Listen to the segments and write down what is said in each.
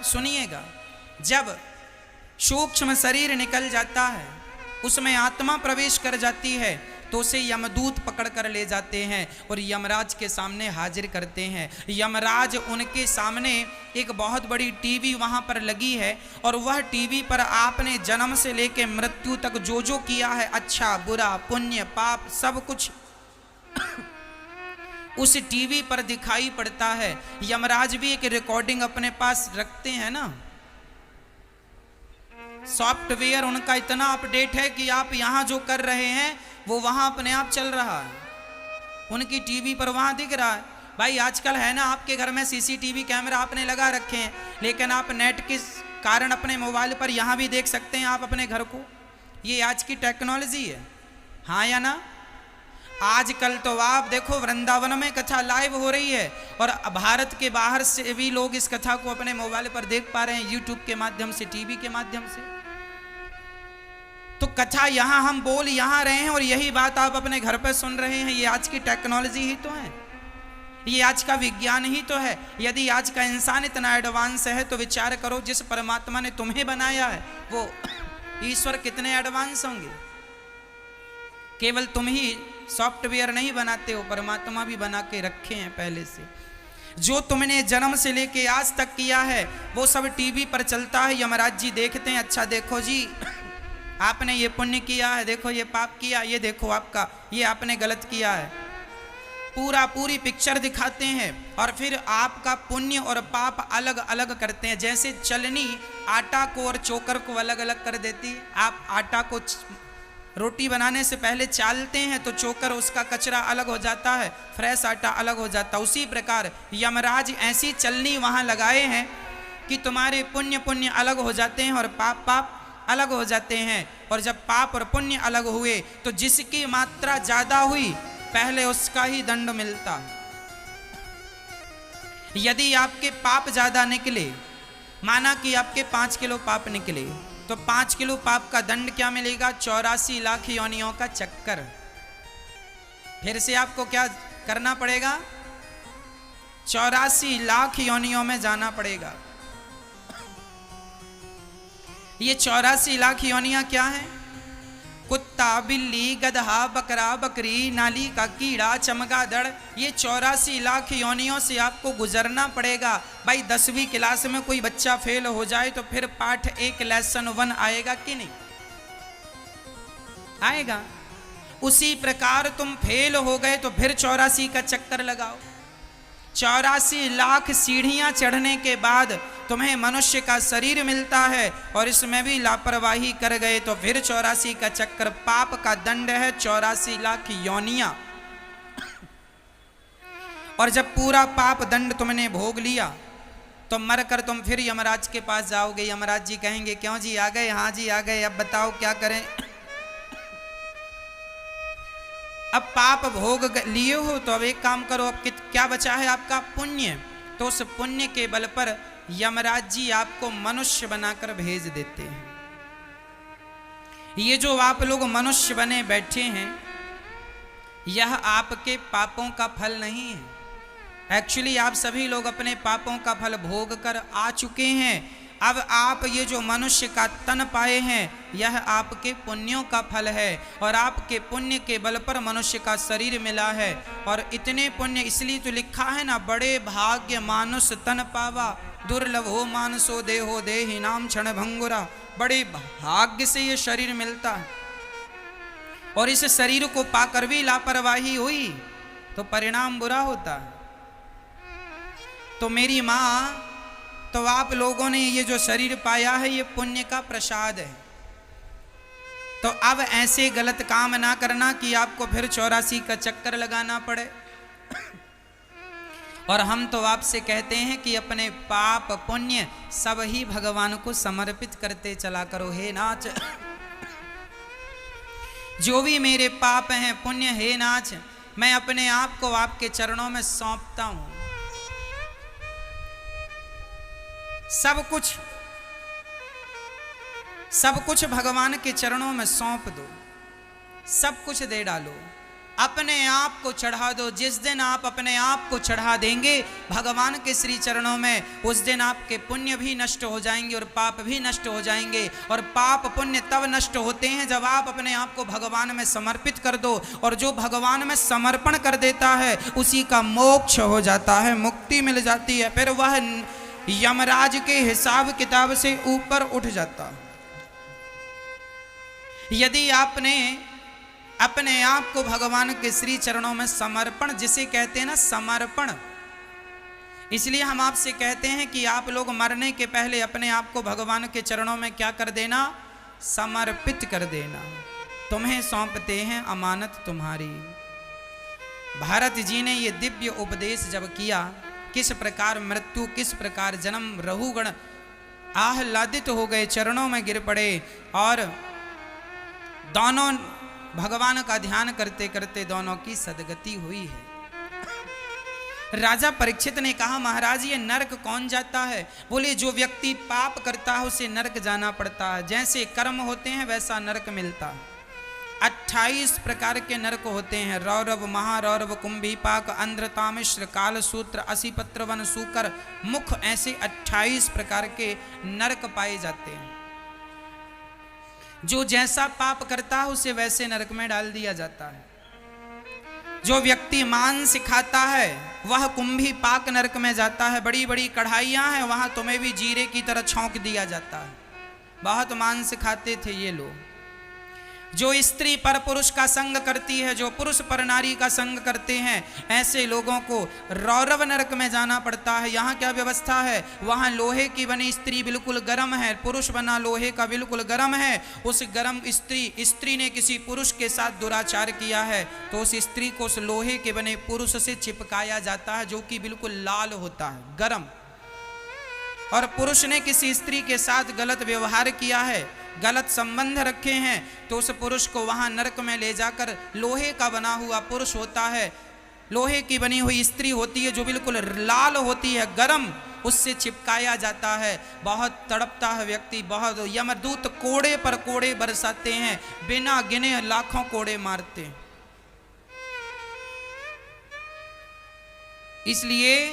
सुनिएगा, जब सूक्ष्म शरीर निकल जाता है, उसमें आत्मा प्रवेश कर जाती है, तो उसे यमदूत पकड़ कर ले जाते हैं और यमराज के सामने हाजिर करते हैं। यमराज उनके सामने एक बहुत बड़ी टीवी वहां पर लगी है और वह टीवी पर आपने जन्म से लेकर मृत्यु तक जो जो किया है, अच्छा बुरा पुण्य पाप सब कुछ उस टीवी पर दिखाई पड़ता है। यमराज भी एक रिकॉर्डिंग अपने पास रखते हैं ना, सॉफ्टवेयर उनका इतना अपडेट है कि आप यहां जो कर रहे हैं वो वहां अपने आप चल रहा है, उनकी टीवी पर वहां दिख रहा है। भाई आजकल है ना, आपके घर में सीसीटीवी कैमरा आपने लगा रखे हैं, लेकिन आप नेट के कारण अपने मोबाइल पर यहां भी देख सकते हैं आप अपने घर को। ये आज की टेक्नोलॉजी है, हाँ या ना। आजकल तो आप देखो वृंदावन में कथा लाइव हो रही है और भारत के बाहर से भी लोग इस कथा को अपने मोबाइल पर देख पा रहे हैं, यूट्यूब के माध्यम से, टीवी के माध्यम से। तो कथा यहां हम बोल यहां रहे हैं और यही बात आप अपने घर पर सुन रहे हैं। ये आज की टेक्नोलॉजी ही तो है, ये आज का विज्ञान ही तो है। यदि आज का इंसान इतना एडवांस है तो विचार करो, जिस परमात्मा ने तुम्हें बनाया है वो ईश्वर कितने एडवांस होंगे। केवल तुम ही सॉफ्टवेयर नहीं बनाते हो, परमात्मा भी बना के रखे हैं पहले से। जो तुमने जन्म से लेके आज तक किया है वो सब टीवी पर चलता है, यमराज जी देखते हैं, अच्छा देखो जी आपने ये पुण्य किया है, देखो ये पाप किया, ये देखो आपका ये आपने गलत किया है, पूरी पिक्चर दिखाते हैं और फिर आपका पुण्य और पाप अलग अलग करते हैं। जैसे चलनी आटा को और चोकर को अलग अलग कर देती है। आप आटा को रोटी बनाने से पहले चालते हैं तो चोकर उसका कचरा अलग हो जाता है, फ्रेश आटा अलग हो जाता है। उसी प्रकार यमराज ऐसी चलनी वहां लगाए हैं कि तुम्हारे पुण्य अलग हो जाते हैं और पाप अलग हो जाते हैं। और जब पाप और पुण्य अलग हुए तो जिसकी मात्रा ज्यादा हुई पहले उसका ही दंड मिलता है। यदि आपके पाप ज्यादा निकले, माना कि आपके 5 किलो पाप निकले, तो 5 किलो पाप का दंड क्या मिलेगा? 84 लाख योनियों का चक्कर। फिर से आपको क्या करना पड़ेगा? 84 लाख योनियों में जाना पड़ेगा। ये 84 लाख योनियां क्या है? कुत्ता, बिल्ली, गधा, बकरा, बकरी, नाली का कीड़ा, चमगादड़, ये 84 लाख योनियों से आपको गुजरना पड़ेगा। भाई 10वीं क्लास में कोई बच्चा फेल हो जाए तो फिर पाठ 1 लेसन 1 आएगा कि नहीं आएगा? उसी प्रकार तुम फेल हो गए तो फिर 84 का चक्कर लगाओ। 84 लाख सीढ़ियां चढ़ने के बाद तुम्हें मनुष्य का शरीर मिलता है और इसमें भी लापरवाही कर गए तो फिर 84 का चक्कर। पाप का दंड है 84 लाख योनियां। और जब पूरा पाप दंड तुमने भोग लिया तो मरकर तुम फिर यमराज के पास जाओगे। यमराज जी कहेंगे क्यों जी आ गए? हाँ जी आ गए, अब बताओ क्या करें? अब पाप भोग लिए हो तो अब एक काम करो, अब क्या बचा है आपका? पुण्य। तो उस पुण्य के बल पर यमराज जी आपको मनुष्य बनाकर भेज देते हैं। ये जो आप लोग मनुष्य बने बैठे हैं यह आपके पापों का फल नहीं है। एक्चुअली आप सभी लोग अपने पापों का फल भोग कर आ चुके हैं। अब आप ये जो मनुष्य का तन पाए हैं यह आपके पुण्यों का फल है और आपके पुण्य के बल पर मनुष्य का शरीर मिला है। और इतने पुण्य इसलिए तो लिखा है ना, बड़े भाग्य मानुष तन पावा, दुर्लभ हो मानसो देहो देहि नाम क्षण भंगुरा। बड़े भाग्य से ये शरीर मिलता है और इस शरीर को पाकर भी लापरवाही हुई तो परिणाम बुरा होता है। तो मेरी माँ, तो आप लोगों ने ये जो शरीर पाया है ये पुण्य का प्रसाद है। तो अब ऐसे गलत काम ना करना कि आपको फिर 84 का चक्कर लगाना पड़े। और हम तो आपसे कहते हैं कि अपने पाप पुण्य सब ही भगवान को समर्पित करते चला करो। हे नाथ, जो भी मेरे पाप हैं पुण्य, हे नाथ, मैं अपने आप को आपके चरणों में सौंपता हूं। सब कुछ भगवान के चरणों में सौंप दो, सब कुछ दे डालो। अपने आप को चढ़ा दो। जिस दिन आप अपने आप को चढ़ा देंगे भगवान के श्री चरणों में, उस दिन आपके पुण्य भी नष्ट हो जाएंगे और पाप भी नष्ट हो जाएंगे। और पाप पुण्य तब नष्ट होते हैं जब आप अपने आप को भगवान में समर्पित कर दो, और जो भगवान में समर्पण कर देता है उसी का मोक्ष हो जाता है, मुक्ति मिल जाती है, फिर वह यमराज के हिसाब किताब से ऊपर उठ जाता है। यदि आपने अपने आप को भगवान के श्री चरणों में समर्पण, जिसे कहते हैं ना समर्पण, इसलिए हम आपसे कहते हैं कि आप लोग मरने के पहले अपने आप को भगवान के चरणों में क्या कर देना, समर्पित कर देना। तुम्हें सौंपते हैं अमानत तुम्हारी। भारत जी ने ये दिव्य उपदेश जब किया, किस प्रकार मृत्यु, किस प्रकार जन्म, रहुगण आह्लादित हो गए, चरणों में गिर पड़े, और दोनों भगवान का ध्यान करते करते दोनों की सदगति हुई है। राजा परीक्षित ने कहा, महाराज ये नरक कौन जाता है? बोले, जो व्यक्ति पाप करता है उसे नरक जाना पड़ता है। जैसे कर्म होते हैं वैसा नरक मिलता है। 28 प्रकार के नरक होते हैं, रौरव, महारौरव, कुंभीपाक, अंध्रतामिश्र, कालसूत्र, असीपत्र, वन, सूकर, मुख, ऐसे 28 प्रकार के नरक पाए जाते हैं। जो जैसा पाप करता है उसे वैसे नरक में डाल दिया जाता है। जो व्यक्ति मांस खाता है वह कुंभी पाक नरक में जाता है। बड़ी बड़ी कढ़ाइयां हैं, वहां तुम्हें भी जीरे की तरह छौंक दिया जाता है। बहुत मांस खाते थे ये लोग। जो स्त्री पर पुरुष का संग करती है, जो पुरुष पर नारी का संग करते हैं, ऐसे लोगों को रौरव नरक में जाना पड़ता है। यहाँ क्या व्यवस्था है? वहाँ लोहे की बनी स्त्री बिल्कुल गर्म है, पुरुष बना लोहे का बिल्कुल गर्म है। उस गर्म स्त्री ने किसी पुरुष के साथ दुराचार किया है तो उस स्त्री को उस लोहे के बने पुरुष से चिपकाया जाता है, जो कि बिल्कुल लाल होता है, गर्म। और पुरुष ने किसी स्त्री के साथ गलत व्यवहार किया है, गलत संबंध रखे हैं, तो उस पुरुष को वहां नरक में ले जाकर लोहे का बना हुआ पुरुष होता है, लोहे की बनी हुई स्त्री होती है जो बिल्कुल लाल होती है, गरम, उससे चिपकाया जाता है। बहुत तड़पता है व्यक्ति, बहुत। यमदूत कोड़े पर कोड़े बरसाते हैं, बिना गिने लाखों कोड़े मारते हैं। इसलिए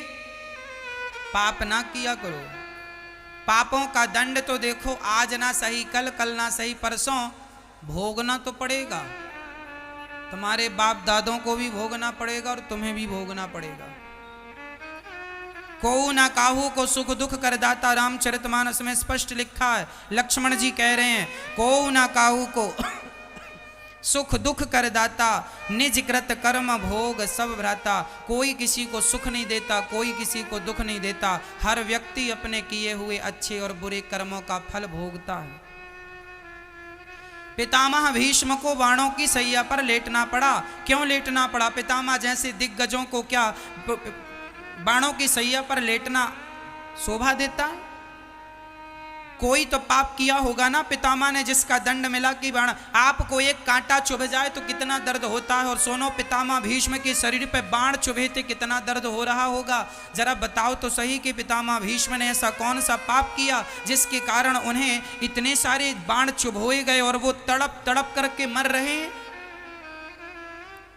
पाप ना किया करो। पापों का दंड तो देखो, आज ना सही कल, कल ना सही परसों भोगना तो पड़ेगा। तुम्हारे बाप दादों को भी भोगना पड़ेगा और तुम्हें भी भोगना पड़ेगा। को ना काहू को सुख दुख कर दाता, रामचरितमानस में स्पष्ट लिखा है। लक्ष्मण जी कह रहे हैं, को ना काहू को सुख दुख कर दाता, निज कृत कर्म भोग सब भ्राता। कोई किसी को सुख नहीं देता, कोई किसी को दुख नहीं देता। हर व्यक्ति अपने किए हुए अच्छे और बुरे कर्मों का फल भोगता है। पितामह भीष्म को बाणों की सैया पर लेटना पड़ा। क्यों लेटना पड़ा? पितामह जैसे दिग्गजों को क्या बाणों की सैया पर लेटना शोभा देता है? कोई तो पाप किया होगा ना पितामह ने, जिसका दंड मिला कि बाण, आपको एक कांटा चुभ जाए तो कितना दर्द होता है। और सोनो, पितामह भीष्म के शरीर पे बाण चुभे थे, कितना दर्द हो रहा होगा। जरा बताओ तो सही कि पितामह भीष्म ने ऐसा कौन सा पाप किया जिसके कारण उन्हें इतने सारे बाण चुभोए गए और वो तड़प तड़प करके मर रहे हैं?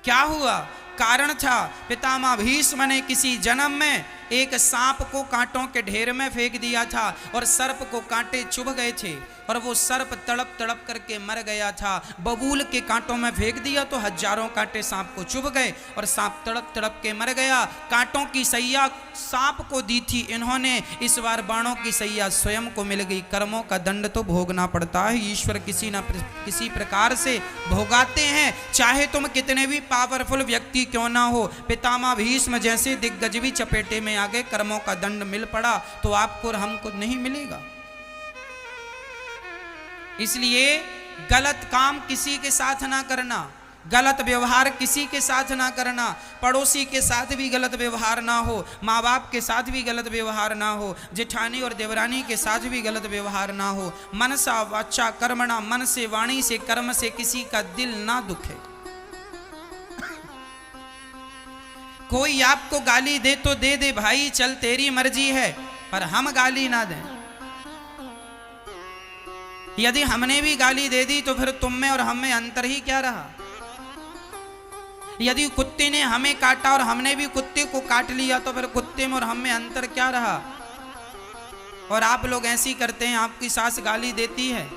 क्या हुआ? कारण था, पितामह भीष्म ने किसी जन्म में एक सांप को कांटों के ढेर में फेंक दिया था और सर्प को कांटे चुभ गए थे और वो सर्प तड़प तड़प करके मर गया था। बबूल के कांटों में फेंक दिया तो हजारों कांटे सांप को चुभ गए और सांप तड़प तड़प के मर गया। कांटों की सैया सांप को दी थी इन्होंने, इस बार बाणों की सैया स्वयं को मिल गई। कर्मों का दंड तो भोगना पड़ता है, ईश्वर किसी न किसी प्रकार से भोगाते हैं, चाहे तुम कितने भी पावरफुल व्यक्ति क्यों ना हो। पितामह भीष्म जैसे दिग्गज भी चपेटे में आगे, कर्मों का दंड मिल पड़ा तो आपको और हमको नहीं मिलेगा। इसलिए गलत काम किसी के साथ ना करना, गलत व्यवहार किसी के साथ ना करना, पड़ोसी के साथ भी गलत व्यवहार ना हो, माँ बाप के साथ भी गलत व्यवहार ना हो, जेठानी और देवरानी के साथ भी गलत व्यवहार ना हो। मनसा वाचा कर्मणा, मन से वाणी से कर्म से किसी का दिल ना दुखे। कोई आपको गाली दे तो दे दे भाई, चल तेरी मर्जी है, पर हम गाली ना दें। यदि हमने भी गाली दे दी तो फिर तुम में और हम में अंतर ही क्या रहा। यदि कुत्ते ने हमें काटा और हमने भी कुत्ते को काट लिया तो फिर कुत्ते में और हम में अंतर क्या रहा? और आप लोग ऐसे ही करते हैं, आपकी सास गाली देती है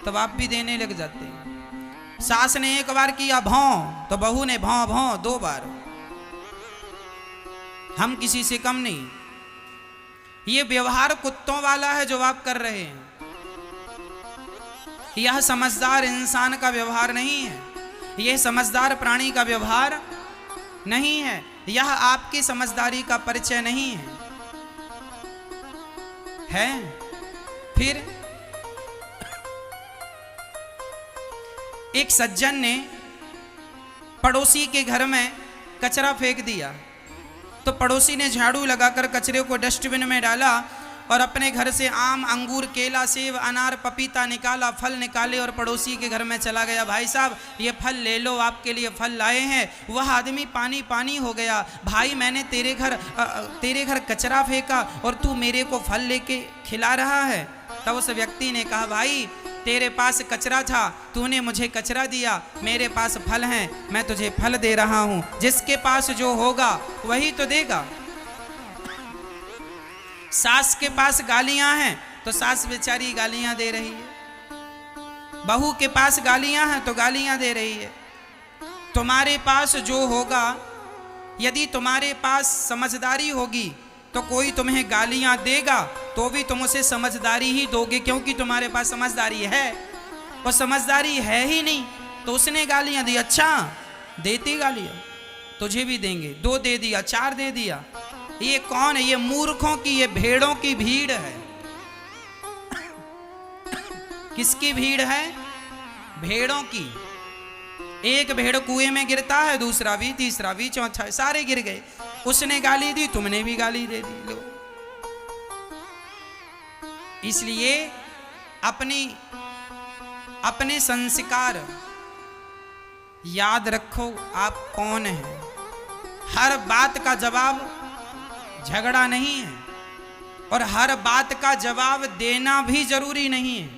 तब आप भी देने लग जाते हैं। सास ने एक बार किया भौं तो बहू ने भौं भौं 2 बार। हम किसी से कम नहीं। ये व्यवहार कुत्तों वाला है जो आप कर रहे हैं। यह समझदार इंसान का व्यवहार नहीं है, यह समझदार प्राणी का व्यवहार नहीं है, यह आपकी समझदारी का परिचय नहीं है? फिर एक सज्जन ने पड़ोसी के घर में कचरा फेंक दिया, तो पड़ोसी ने झाड़ू लगाकर कचरे को डस्टबिन में डाला और अपने घर से आम, अंगूर, केला, सेब, अनार, पपीता निकाला, फल निकाले और पड़ोसी के घर में चला गया। भाई साहब ये फल ले लो, आपके लिए फल लाए हैं। वह आदमी पानी पानी हो गया। भाई मैंने तेरे घर कचरा फेंका और तू मेरे को फल लेके खिला रहा है। तब उस व्यक्ति ने कहा, भाई तेरे पास कचरा था, तूने मुझे कचरा दिया, मेरे पास फल हैं, मैं तुझे फल दे रहा हूँ। जिसके पास जो होगा वही तो देगा। सास के पास गालियां हैं तो सास बेचारी गालियां दे रही है, बहू के पास गालियां हैं तो गालियां दे रही है। तुम्हारे पास जो होगा, यदि तुम्हारे पास समझदारी होगी तो कोई तुम्हें गालियां देगा तो भी तुम उसे समझदारी ही दोगे, क्योंकि तुम्हारे पास समझदारी है। और समझदारी है ही नहीं तो उसने गालियां दी, अच्छा देती गालियां, तुझे भी देंगे, 2 दे दिया, 4 दे दिया। ये कौन है? ये मूर्खों की, ये भेड़ों की भीड़ है। किसकी भीड़ है? भेड़ों की। एक भेड़ कुएं में गिरता है, दूसरा भी, तीसरा भी, चौथा, सारे गिर गए। उसने गाली दी, तुमने भी गाली दे दी। लो, इसलिए अपने संस्कार याद रखो। आप कौन हैं? हर बात का जवाब झगड़ा नहीं है और हर बात का जवाब देना भी जरूरी नहीं है।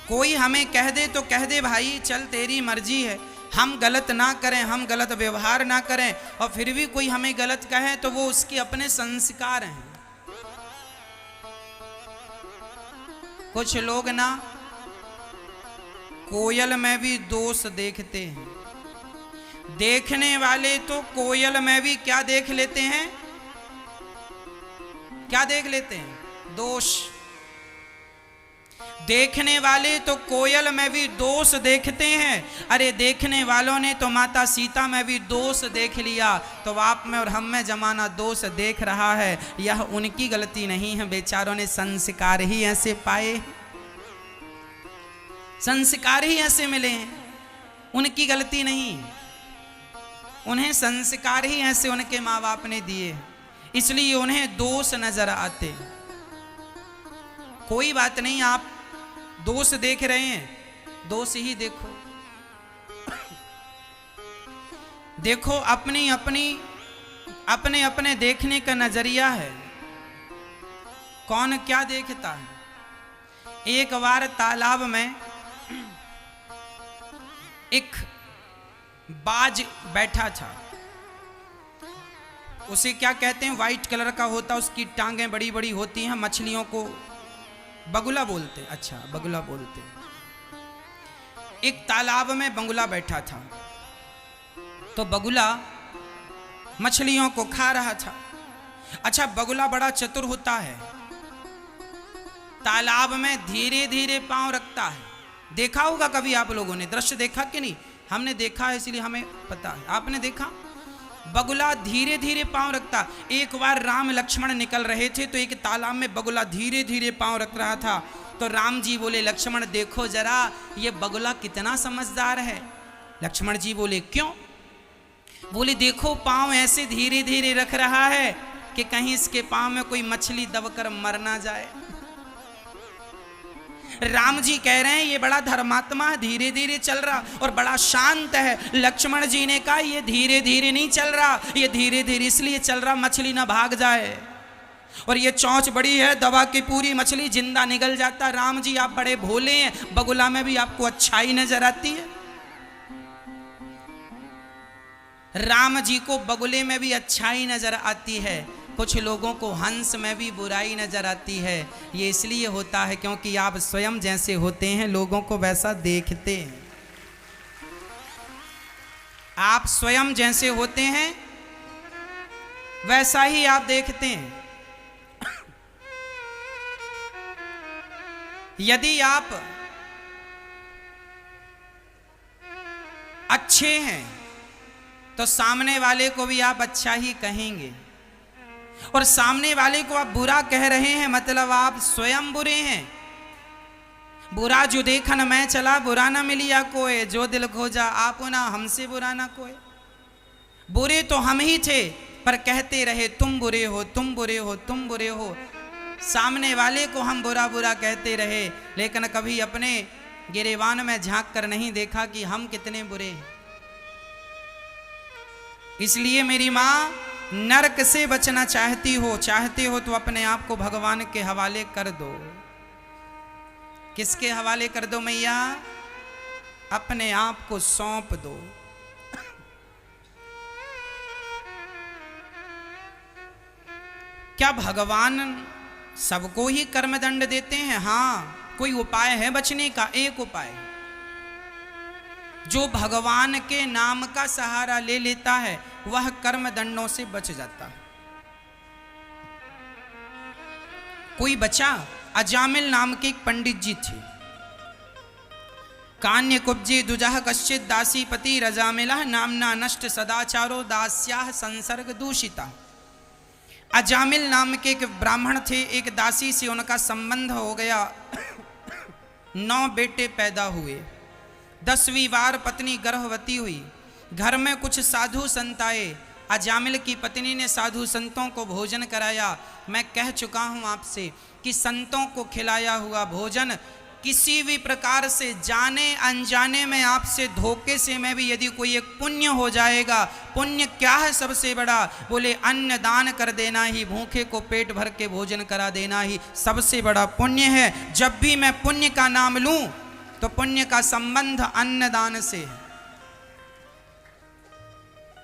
कोई हमें कह दे तो कह दे, भाई चल तेरी मर्जी है, हम गलत ना करें, हम गलत व्यवहार ना करें। और फिर भी कोई हमें गलत कहे तो वो उसके अपने संस्कार हैं। कुछ लोग ना कोयल में भी दोष देखते हैं। देखने वाले तो कोयल में भी क्या देख लेते हैं? क्या देख लेते हैं? दोष। देखने वाले तो कोयल में भी दोष देखते हैं। अरे देखने वालों ने तो माता सीता में भी दोष देख लिया, तो आप में और हम में जमाना दोष देख रहा है। यह उनकी गलती नहीं है, बेचारों ने संस्कार ही ऐसे पाए, संस्कार ही ऐसे मिले हैं, उनकी गलती नहीं। उन्हें संस्कार ही ऐसे उनके माँ बाप ने दिए, इसलिए उन्हें दोष नजर आते। कोई बात नहीं, आप दोष देख रहे हैं, दोष ही देखो। देखो अपने अपने देखने का नजरिया है, कौन क्या देखता है। एक बार तालाब में एक बाज बैठा था। उसे क्या कहते हैं? व्हाइट कलर का होता, उसकी टांगें बड़ी बड़ी होती हैं, मछलियों को बगुला बोलते। अच्छा, बगुला बोलते। एक तालाब में बगुला बैठा था, तो बगुला मछलियों को खा रहा था। अच्छा, बगुला बड़ा चतुर होता है, तालाब में धीरे धीरे पांव रखता है। देखा होगा कभी आप लोगों ने, दृश्य देखा कि नहीं? हमने देखा है इसलिए हमें पता है। आपने देखा? बगुला धीरे धीरे पांव रखता। एक बार राम लक्ष्मण निकल रहे थे तो एक तालाब में बगुला धीरे धीरे पांव रख रहा था। तो राम जी बोले, लक्ष्मण देखो जरा ये बगुला कितना समझदार है। लक्ष्मण जी बोले, क्यों? बोले देखो पांव ऐसे धीरे धीरे रख रहा है कि कहीं इसके पांव में कोई मछली दबकर मर ना जाए। राम जी कह रहे हैं ये बड़ा धर्मात्मा है, धीरे धीरे चल रहा और बड़ा शांत है। लक्ष्मण जी ने कहा ये धीरे धीरे नहीं चल रहा, ये धीरे धीरे इसलिए चल रहा मछली ना भाग जाए, और ये चोंच बड़ी है, दबा के पूरी मछली जिंदा निकल जाता। राम जी आप बड़े भोले हैं, बगुला में भी आपको अच्छाई नजर आती है। राम जी को बगुले में भी अच्छाई नजर आती है, कुछ लोगों को हंस में भी बुराई नजर आती है। ये इसलिए होता है क्योंकि आप स्वयं जैसे होते हैं लोगों को वैसा देखते हैं। आप स्वयं जैसे होते हैं वैसा ही आप देखते हैं। यदि आप अच्छे हैं तो सामने वाले को भी आप अच्छा ही कहेंगे, और सामने वाले को आप बुरा कह रहे हैं मतलब आप स्वयं बुरे हैं। बुरा जो देखन मैं चला, बुरा ना मिलिया कोई, जो दिल खोजा आप ना हमसे बुरा ना कोई। बुरे तो हम ही थे पर कहते रहे तुम बुरे हो, तुम बुरे हो, तुम बुरे हो। सामने वाले को हम बुरा बुरा कहते रहे, लेकिन कभी अपने गिरेबान में झांक कर नहीं देखा कि हम कितने बुरे हैं। इसलिए मेरी माँ, नरक से बचना चाहते हो तो अपने आप को भगवान के हवाले कर दो। किसके हवाले कर दो मैया? अपने आप को सौंप दो। क्या भगवान सबको ही कर्मदंड देते हैं? हाँ, कोई उपाय है बचने का? एक उपाय, जो भगवान के नाम का सहारा ले लेता है वह कर्म दंडों से बच जाता है। कोई बचा? अजामिल नाम के एक पंडित जी थे। कान्य कुब्जे दुजह कश्चित दासीपति रजामिला नामना नष्ट सदाचारो दास्याह संसर्ग दूषिता। अजामिल नाम के एक ब्राह्मण थे, एक दासी से उनका संबंध हो गया। 9 बेटे पैदा हुए। 10वीं बार पत्नी गर्भवती हुई। घर में कुछ साधु संत आए। अजामिल की पत्नी ने साधु संतों को भोजन कराया। मैं कह चुका हूँ आपसे कि संतों को खिलाया हुआ भोजन किसी भी प्रकार से जाने अनजाने में आपसे धोखे से में भी यदि कोई एक पुण्य हो जाएगा। पुण्य क्या है सबसे बड़ा? बोले अन्न दान कर देना ही, भूखे को पेट भर के भोजन करा देना ही सबसे बड़ा पुण्य है। जब भी मैं पुण्य का नाम लूं तो पुण्य का संबंध अन्नदान से है।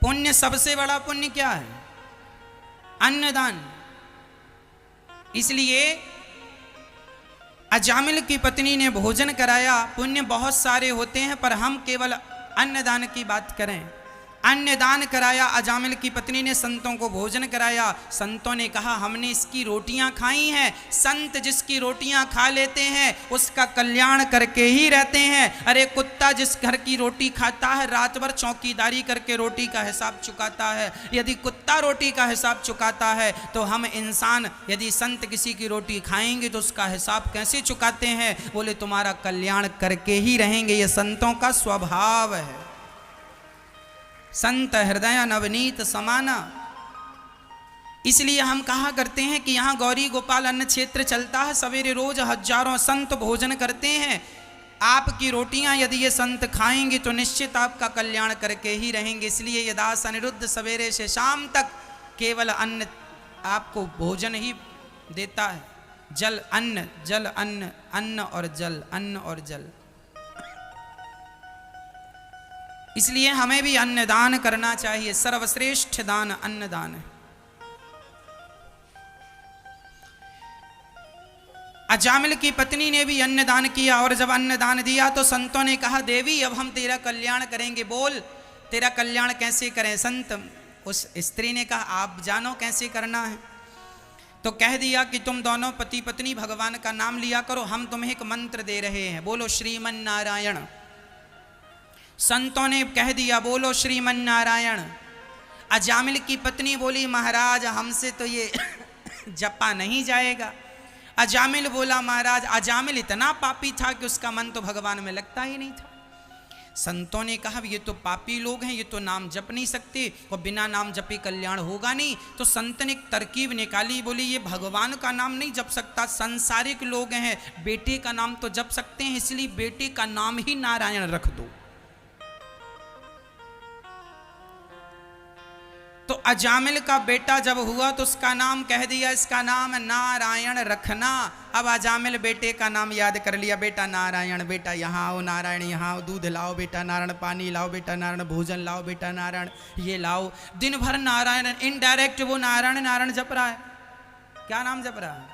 पुण्य सबसे बड़ा पुण्य क्या है? अन्नदान। इसलिए अजामिल की पत्नी ने भोजन कराया। पुण्य बहुत सारे होते हैं पर हम केवल अन्नदान की बात करें। अन्नदान कराया। अजामिल की पत्नी ने संतों को भोजन कराया। संतों ने कहा हमने इसकी रोटियां खाई हैं। संत जिसकी रोटियां खा लेते हैं उसका कल्याण करके ही रहते हैं। अरे कुत्ता जिस घर की रोटी खाता है रात भर चौकीदारी करके रोटी का हिसाब चुकाता है। यदि कुत्ता रोटी का हिसाब चुकाता है तो हम इंसान यदि संत किसी की रोटी खाएंगे तो उसका हिसाब कैसे चुकाते हैं? बोले तुम्हारा कल्याण करके ही रहेंगे। ये संतों का स्वभाव है। संत हृदय नवनीत समाना। इसलिए हम कहा करते हैं कि यहाँ गौरी गोपाल अन्न क्षेत्र चलता है। सवेरे रोज हजारों संत भोजन करते हैं। आपकी रोटियां यदि ये संत खाएंगे तो निश्चित आपका कल्याण करके ही रहेंगे। इसलिए ये दास अनिरुद्ध सवेरे से शाम तक केवल अन्न आपको भोजन ही देता है। जल अन्न, जल अन्न, अन्न और जल, अन्न और जल। इसलिए हमें भी अन्नदान करना चाहिए। सर्वश्रेष्ठ दान अन्नदान है। अजामिल की पत्नी ने भी अन्नदान किया और जब अन्नदान दिया तो संतों ने कहा देवी अब हम तेरा कल्याण करेंगे, बोल तेरा कल्याण कैसे करें? संत उस स्त्री ने कहा आप जानो कैसे करना है। तो कह दिया कि तुम दोनों पति पत्नी भगवान का नाम लिया करो। हम तुम्हें एक मंत्र दे रहे हैं, बोलो श्रीमन नारायण। संतों ने कह दिया बोलो श्रीमन नारायण। अजामिल की पत्नी बोली महाराज हमसे तो ये जपा नहीं जाएगा। अजामिल बोला महाराज, अजामिल इतना पापी था कि उसका मन तो भगवान में लगता ही नहीं था। संतों ने कहा ये तो पापी लोग हैं, ये तो नाम जप नहीं सकते और बिना नाम जपे कल्याण होगा नहीं। तो संत ने एक तरकीब निकाली, बोली ये भगवान का नाम नहीं जप सकता, संसारिक लोग हैं, बेटे का नाम तो जप सकते हैं, इसलिए बेटे का नाम ही नारायण रख दो। तो अजामिल का बेटा जब हुआ तो उसका नाम कह दिया, इसका नाम नारायण रखना। अब अजामिल बेटे का नाम याद कर लिया, बेटा नारायण, बेटा यहाँ आओ, नारायण यहाँ आओ, दूध लाओ बेटा नारायण, पानी लाओ बेटा नारायण, भोजन लाओ बेटा नारायण, ये लाओ। दिन भर नारायण, इनडायरेक्ट वो नारायण नारायण जप रहा है। क्या नाम जप रहा है?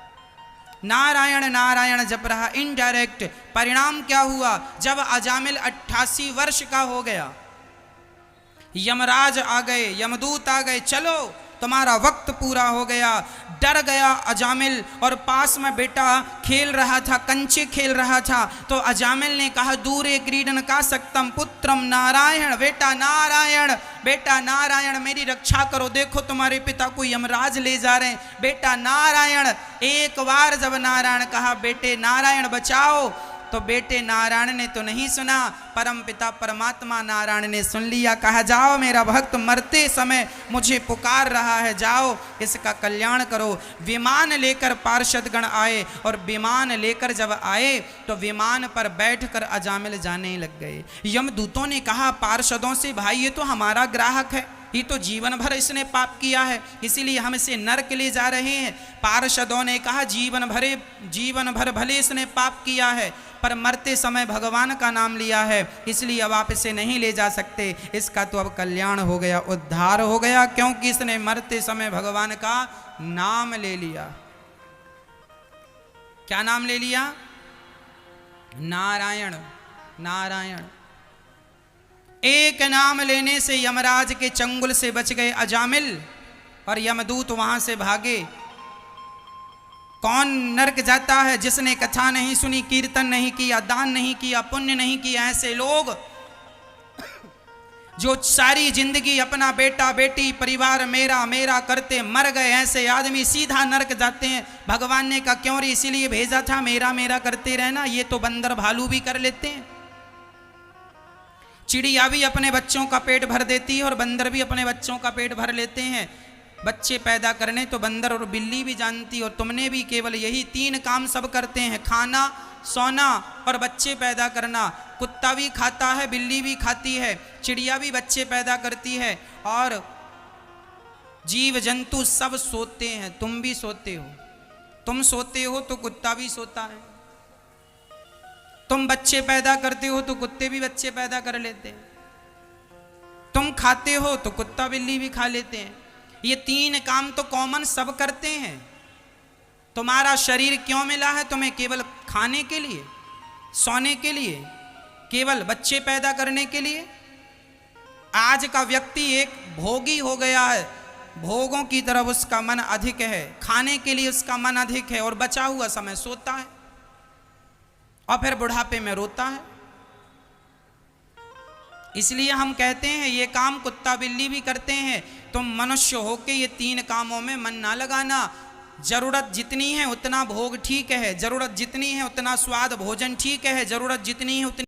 नारायण नारायण जप रहा, इनडायरेक्ट। परिणाम क्या हुआ? जब अजामिल 88 वर्ष का हो गया, यमराज आ गए, यमदूत आ गए, चलो तुम्हारा वक्त पूरा हो गया। डर गया अजामिल, और पास में बेटा खेल रहा था, कंचे खेल रहा था। तो अजामिल ने कहा, दूरे क्रीडन का सक्तम पुत्रम नारायण, बेटा नारायण, बेटा नारायण मेरी रक्षा करो, देखो तुम्हारे पिता को यमराज ले जा रहे हैं, बेटा नारायण। एक बार जब नारायण कहा, बेटे नारायण बचाओ, तो बेटे नारायण ने तो नहीं सुना, परम पिता परमात्मा नारायण ने सुन लिया। कहा, जाओ मेरा भक्त मरते समय मुझे पुकार रहा है, जाओ इसका कल्याण करो। विमान लेकर पार्षद गण आए, और विमान लेकर जब आए तो विमान पर बैठकर अजामिल जाने लग गए। यमदूतों ने कहा पार्षदों से, भाई ये तो हमारा ग्राहक है, ये तो जीवन भर इसने पाप किया है, इसीलिए हम इसे नरक ले जा रहे हैं। पार्षदों ने कहा, जीवन भर भले इसने पाप किया है, पर मरते समय भगवान का नाम लिया है, इसलिए अब आप इसे नहीं ले जा सकते। इसका तो अब कल्याण हो गया, उद्धार हो गया, क्योंकि इसने मरते समय भगवान का नाम ले लिया। क्या नाम ले लिया? नारायण नारायण। एक नाम लेने से यमराज के चंगुल से बच गए अजामिल, और यमदूत वहां से भागे। कौन नरक जाता है? जिसने कथा नहीं सुनी, कीर्तन नहीं किया, दान नहीं किया, पुण्य नहीं किया। ऐसे लोग जो सारी जिंदगी अपना बेटा बेटी परिवार मेरा मेरा करते मर गए, ऐसे आदमी सीधा नरक जाते हैं। भगवान ने कहा, क्यों रे? इसीलिए भेजा था, मेरा मेरा करते रहना। ये तो बंदर भालू भी कर लेते हैं। चिड़िया भी अपने बच्चों का पेट भर देती है, और बंदर भी अपने बच्चों का पेट भर लेते हैं। बच्चे पैदा करने तो बंदर और बिल्ली भी जानती, और तुमने भी केवल यही 3 काम सब करते हैं, खाना, सोना और बच्चे पैदा करना। कुत्ता भी खाता है, बिल्ली भी खाती है, चिड़िया भी बच्चे पैदा करती है, और जीव जंतु सब सोते हैं। तुम भी सोते हो, तुम सोते हो तो कुत्ता भी सोता है। तुम बच्चे पैदा करते हो तो कुत्ते भी बच्चे पैदा कर लेते हैं। तुम खाते हो तो कुत्ता बिल्ली भी खा लेते हैं। ये 3 काम तो कॉमन सब करते हैं। तुम्हारा शरीर क्यों मिला है तुम्हें? केवल खाने के लिए, सोने के लिए, केवल बच्चे पैदा करने के लिए। आज का व्यक्ति एक भोगी हो गया है, भोगों की तरफ उसका मन अधिक है, खाने के लिए उसका मन अधिक है, और बचा हुआ समय सोता है, और फिर बुढ़ापे में रोता है। इसलिए हम कहते हैं ये काम कुत्ता बिल्ली भी करते हैं। तुम मनुष्य होके ये 3 कामों में मन ना लगाना। जरूरत जितनी है उतना भोग ठीक है, जरूरत जितनी है उतना स्वाद भोजन ठीक है, जरूरत जितनी है उतनी